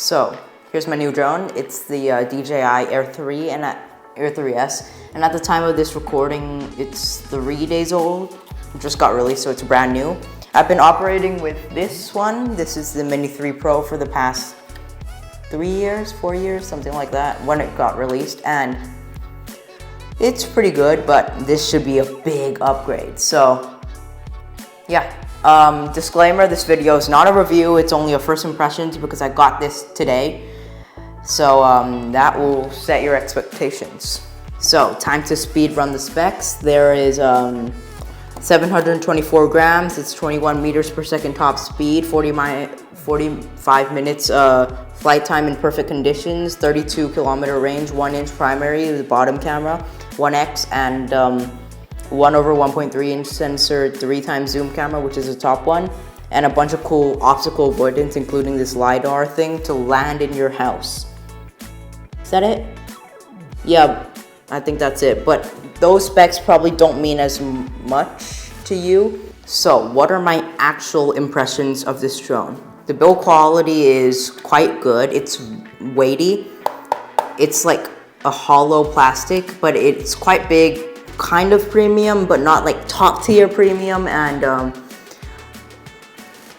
So here's my new drone. It's the DJI Air 3 and Air 3S. And at the time of this recording, it's 3 days old. It just got released, so it's brand new. I've been operating with this one. This is the Mini 3 Pro for the past 3 years, 4 years, something like that, when it got released. And it's pretty good, but this should be a big upgrade. So yeah. Disclaimer, this video is not a review, it's only a first impressions because I got this today. So that will set your expectations. So time to speed run the specs. There is 724 grams, it's 21 meters per second top speed, 45 minutes flight time in perfect conditions, 32 kilometer range, 1-inch primary, the bottom camera, 1x, and 1/1.3-inch sensor, 3x zoom camera, which is the top one, and a bunch of cool obstacle avoidance, including this LiDAR thing to land in your house. Is that it? Yeah, I think that's it. But those specs probably don't mean as much to you. So what are my actual impressions of this drone? The build quality is quite good. It's weighty. It's like a hollow plastic, but it's quite big. Kind of premium, but not like top tier premium, and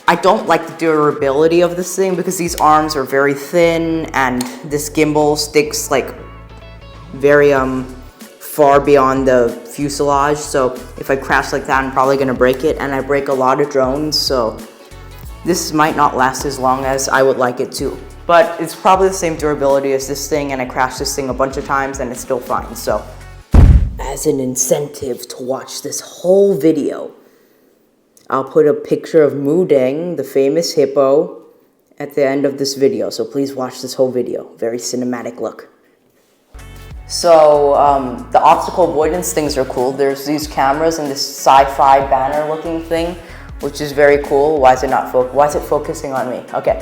I don't like the durability of this thing because these arms are very thin and this gimbal sticks like very far beyond the fuselage, so if I crash like that I'm probably gonna break it, and I break a lot of drones, so this might not last as long as I would like it to. But it's probably the same durability as this thing, and I crashed this thing a bunch of times and it's still fine. So as an incentive to watch this whole video, I'll put a picture of Moodeng, the famous hippo, at the end of this video. So please watch this whole video. Very cinematic look. So the obstacle avoidance things are cool. There's these cameras and this sci-fi banner looking thing, which is very cool. Why is it focusing on me? Okay.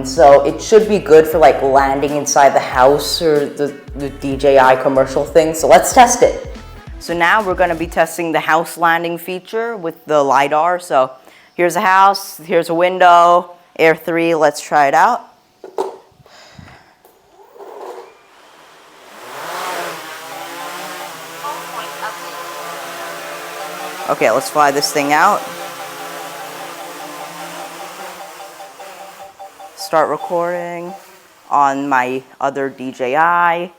So it should be good for like landing inside the house or the DJI commercial thing. So let's test it. So now we're going to be testing the house landing feature with the LiDAR. So here's a house, here's a window, Air 3, let's try it out. Okay, let's fly this thing out. Start recording on my other DJI.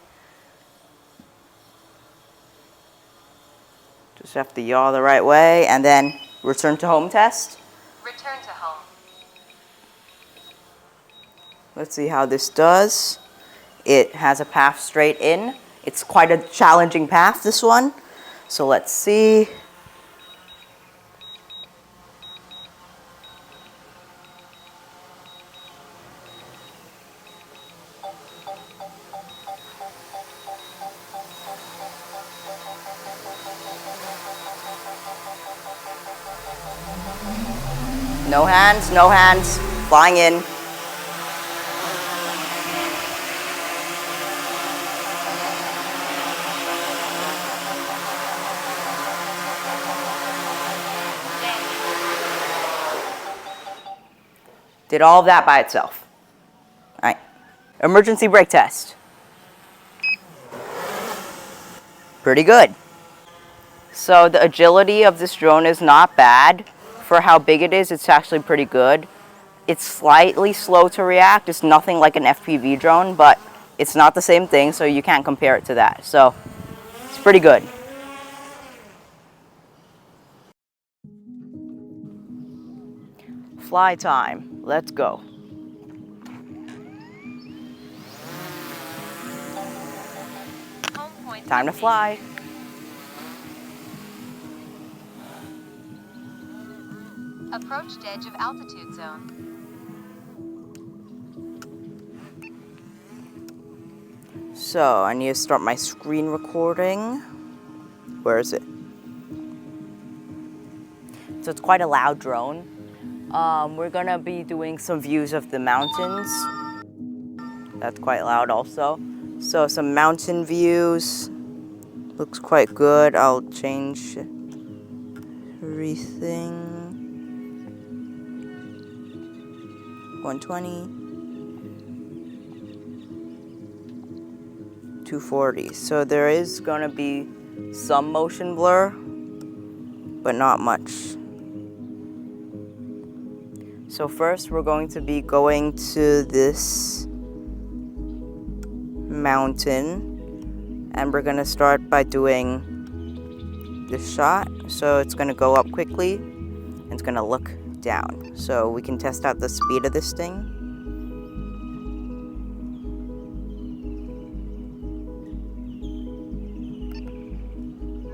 Just have to yaw the right way and then return to home test. Return to home. Let's see how this does. It has a path straight in. It's quite a challenging path, this one. So let's see. No hands, flying in. Did all of that by itself. All right, emergency brake test. Pretty good. So the agility of this drone is not bad. For how big it is, it's actually pretty good. It's slightly slow to react. It's nothing like an FPV drone, but it's not the same thing, so you can't compare it to that. So it's pretty good. Fly time. Let's go. Time to fly. Approached edge of altitude zone. So I need to start my screen recording. Where is it? So it's quite a loud drone. We're gonna be doing some views of the mountains. That's quite loud also. So some mountain views. Looks quite good. I'll change everything. 120. 240. So there is gonna be some motion blur, but not much. So first we're going to be going to this mountain, and we're gonna start by doing this shot. So it's gonna go up quickly, and it's gonna look down. So we can test out the speed of this thing.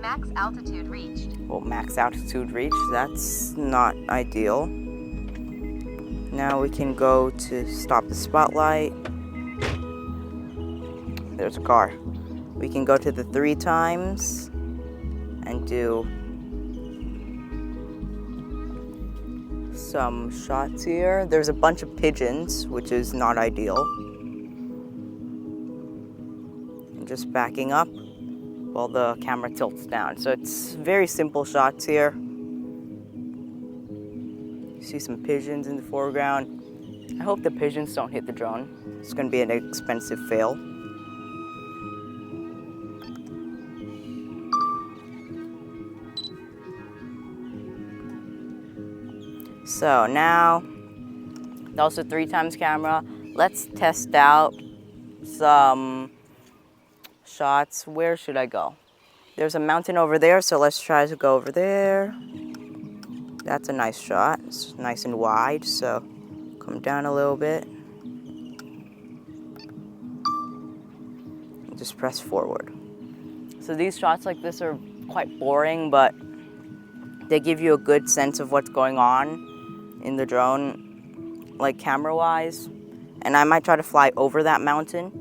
Max altitude reached. Well, max altitude reached, that's not ideal. Now we can go to stop the spotlight. There's a car. We can go to the 3 times and do some shots here. There's a bunch of pigeons, which is not ideal. And just backing up while the camera tilts down. So it's very simple shots here. You see some pigeons in the foreground. I hope the pigeons don't hit the drone. It's gonna be an expensive fail. So now, that's a 3 times camera. Let's test out some shots. Where should I go? There's a mountain over there, so let's try to go over there. That's a nice shot. It's nice and wide, so come down a little bit. And just press forward. So these shots like this are quite boring, but they give you a good sense of what's going on in the drone, like camera-wise. And I might try to fly over that mountain.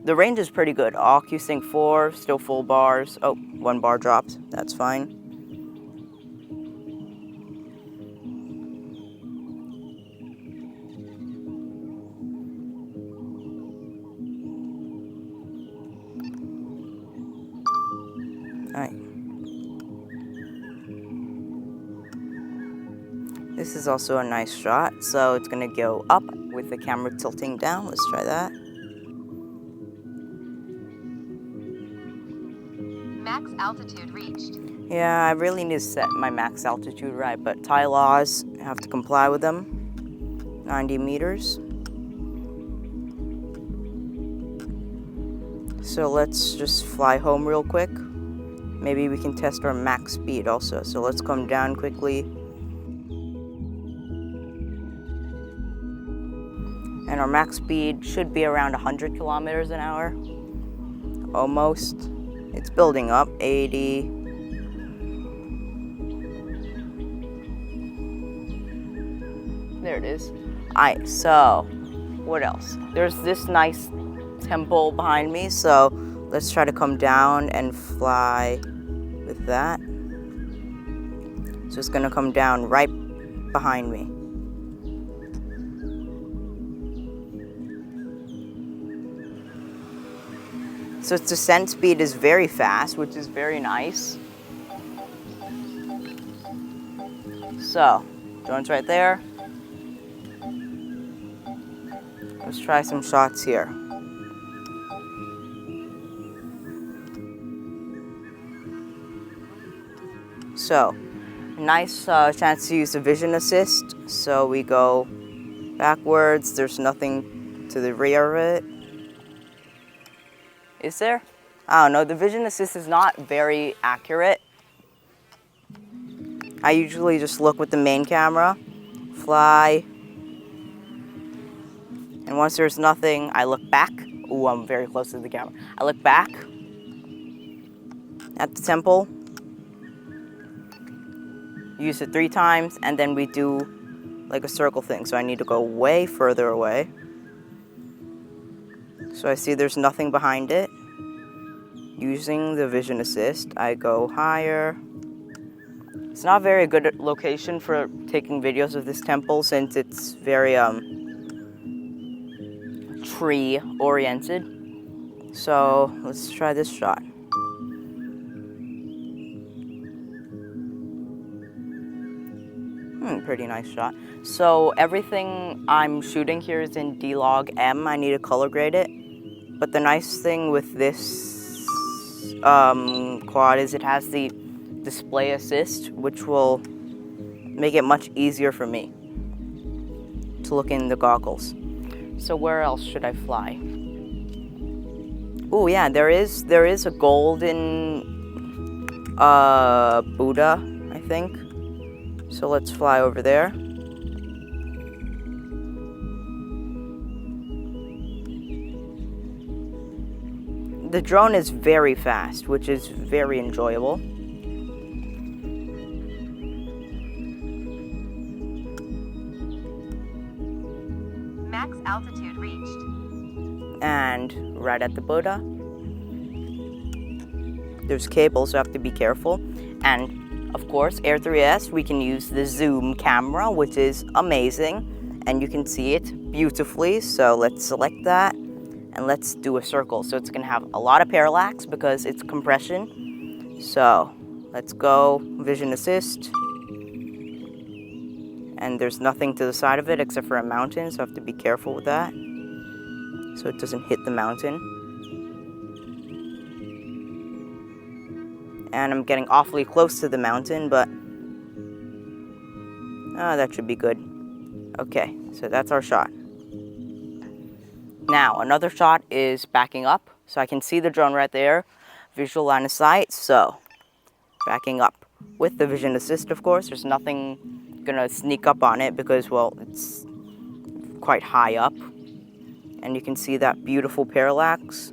The range is pretty good. AQ Sync 4, still full bars. Oh, 1 bar dropped. That's fine. All right. This is also a nice shot. So it's gonna go up with the camera tilting down. Let's try that. Max altitude reached. Yeah, I really need to set my max altitude right, but Thai laws, I have to comply with them. 90 meters. So let's just fly home real quick. Maybe we can test our max speed also. So let's come down quickly. And our max speed should be around 100 kilometers an hour. Almost. It's building up, 80. There it is. Alright, so what else? There's this nice temple behind me, so let's try to come down and fly with that. So it's gonna come down right behind me. So its descent speed is very fast, which is very nice. So, drone's right there. Let's try some shots here. So, nice chance to use the vision assist. So we go backwards. There's nothing to the rear of it. Is there? I don't know. The vision assist is not very accurate. I usually just look with the main camera, fly, and once there's nothing, I look back. Ooh, I'm very close to the camera. I look back at the temple, use it 3 times, and then we do like a circle thing. So I need to go way further away. So I see there's nothing behind it. Using the vision assist, I go higher. It's not a very good location for taking videos of this temple since it's very tree oriented. So let's try this shot. Pretty nice shot. So everything I'm shooting here is in D-Log M. I need to color grade it. But the nice thing with this quad is it has the display assist, which will make it much easier for me to look in the goggles. So where else should I fly? Oh yeah, there is a golden Buddha, I think. So let's fly over there. The drone is very fast, which is very enjoyable. Max altitude reached. And right at the Buddha, there's cables, so I have to be careful. And of course, Air 3S, we can use the zoom camera, which is amazing, and you can see it beautifully. So let's select that and let's do a circle. So it's gonna have a lot of parallax because it's compression. So let's go vision assist. And there's nothing to the side of it except for a mountain, so I have to be careful with that so it doesn't hit the mountain. And I'm getting awfully close to the mountain, but that should be good. Okay, so that's our shot. Now, another shot is backing up, so I can see the drone right there, visual line of sight. So, backing up with the vision assist, of course. There's nothing gonna sneak up on it because, well, it's quite high up. And you can see that beautiful parallax.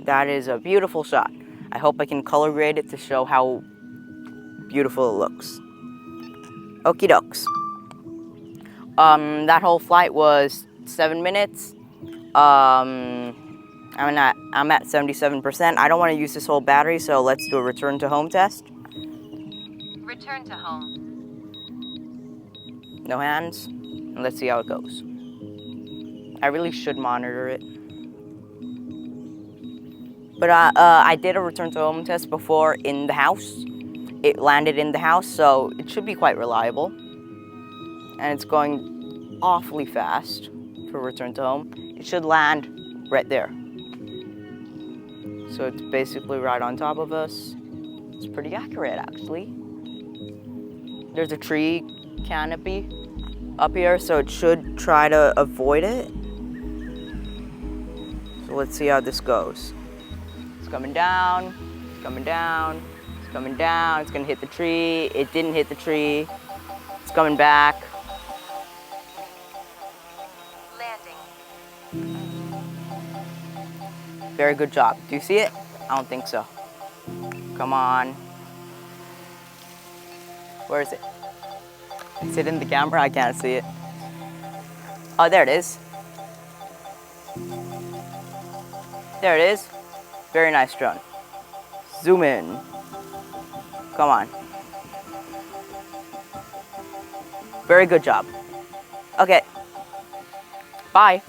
That is a beautiful shot. I hope I can color grade it to show how beautiful it looks. Okie dokes. That whole flight was 7 minutes. I'm at 77%. I don't want to use this whole battery, so let's do a return to home test. Return to home. No hands. And let's see how it goes. I really should monitor it. But I did a return to home test before in the house. It landed in the house, so it should be quite reliable. And it's going awfully fast for return to home. It should land right there. So it's basically right on top of us. It's pretty accurate, actually. There's a tree canopy up here, so it should try to avoid it. So let's see how this goes. It's coming down, it's coming down, it's coming down, it's gonna hit the tree. It didn't hit the tree. It's coming back. Landing. Very good job. Do you see it? I don't think so. Come on. Where is it? Is it in the camera? I can't see it. Oh, there it is. There it is. Very nice drone. Zoom in. Come on. Very good job. Okay. Bye.